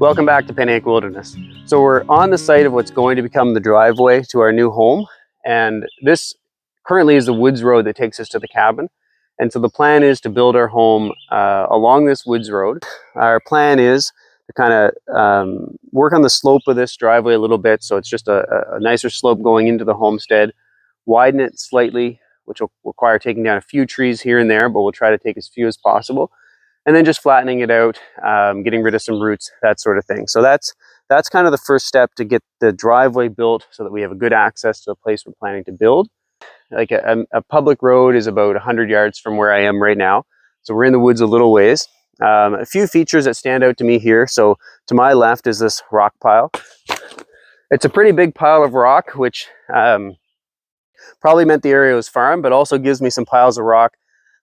Welcome back to Pennac Wilderness. So we're on the site of what's going to become the driveway to our new home, and this currently is the woods road that takes us to the cabin. And so the plan is to build our home along this woods road. Our plan is to kind of work on the slope of this driveway a little bit, so it's just a nicer slope going into the homestead, widen it slightly, which will require taking down a few trees here and there, but we'll try to take as few as possible. And then just flattening it out, getting rid of some roots, that sort of thing. So that's kind of the first step to get the driveway built so that we have a good access to the place we're planning to build. Like a public road is about 100 yards from where I am right now. So we're in the woods a little ways. A few features that stand out to me here. So to my left is this rock pile. It's a pretty big pile of rock, which probably meant the area was farm, but also gives me some piles of rock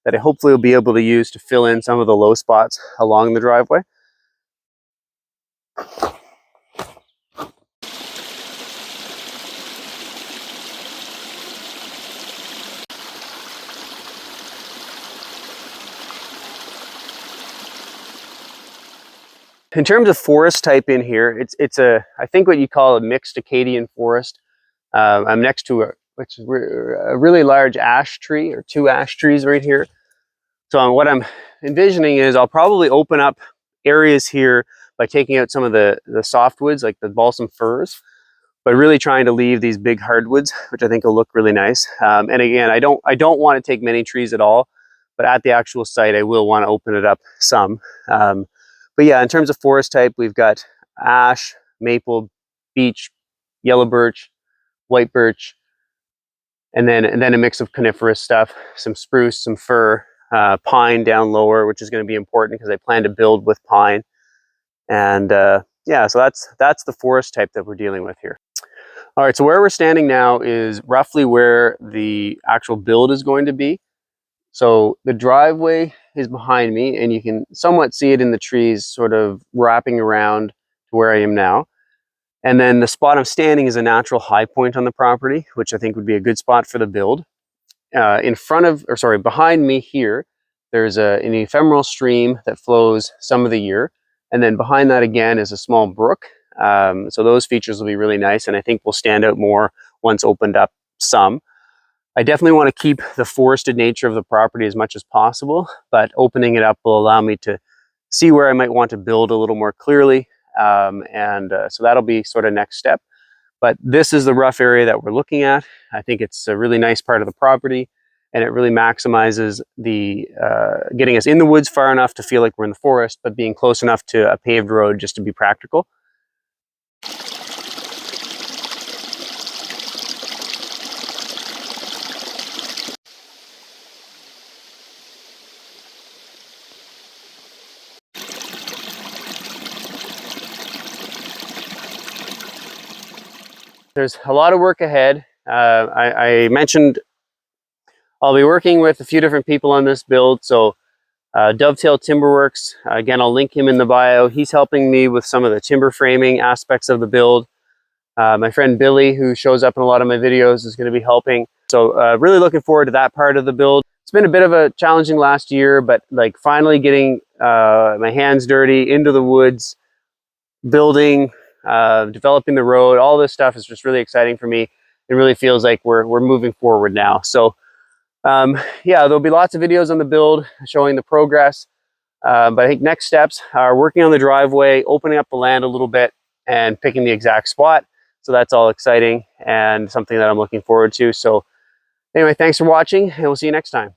that I hopefully will be able to use to fill in some of the low spots along the driveway. In terms of forest type in here, it's I think what you call a mixed Acadian forest. I'm next to a really large ash tree, or two ash trees right here. So what I'm envisioning is I'll probably open up areas here by taking out some of the softwoods, like the balsam firs, but really trying to leave these big hardwoods, which I think will look really nice. And again, I don't want to take many trees at all, but at the actual site, I will want to open it up some. But yeah, in terms of forest type, we've got ash, maple, beech, yellow birch, white birch, and then a mix of coniferous stuff, some spruce, some fir, pine down lower, which is going to be important because I plan to build with pine. And yeah, so that's the forest type that we're dealing with here. All right, so where we're standing now is roughly where the actual build is going to be. So the driveway is behind me, and you can somewhat see it in the trees sort of wrapping around to where I am now. And then the spot I'm standing is a natural high point on the property, which I think would be a good spot for the build. Behind me here, there's an ephemeral stream that flows some of the year. And then behind that again is a small brook. So those features will be really nice, and I think will stand out more once opened up some. I definitely want to keep the forested nature of the property as much as possible, but opening it up will allow me to see where I might want to build a little more clearly. So that'll be sort of next step. But this is the rough area that we're looking at. I think it's a really nice part of the property, and it really maximizes the getting us in the woods far enough to feel like we're in the forest, but being close enough to a paved road just to be practical. There's a lot of work ahead. I mentioned I'll be working with a few different people on this build. So Dovetail Timberworks, again, I'll link him in the bio. He's helping me with some of the timber framing aspects of the build. My friend Billy, who shows up in a lot of my videos, is going to be helping. So really looking forward to that part of the build. It's been a bit of a challenging last year, but like finally getting my hands dirty into the woods, building, developing the road, all this stuff is just really exciting for me. It really feels like we're moving forward now. So yeah, there'll be lots of videos on the build showing the progress. But I think next steps are working on the driveway, opening up the land a little bit, and picking the exact spot. So that's all exciting and something that I'm looking forward to. So anyway, thanks for watching, and we'll see you next time.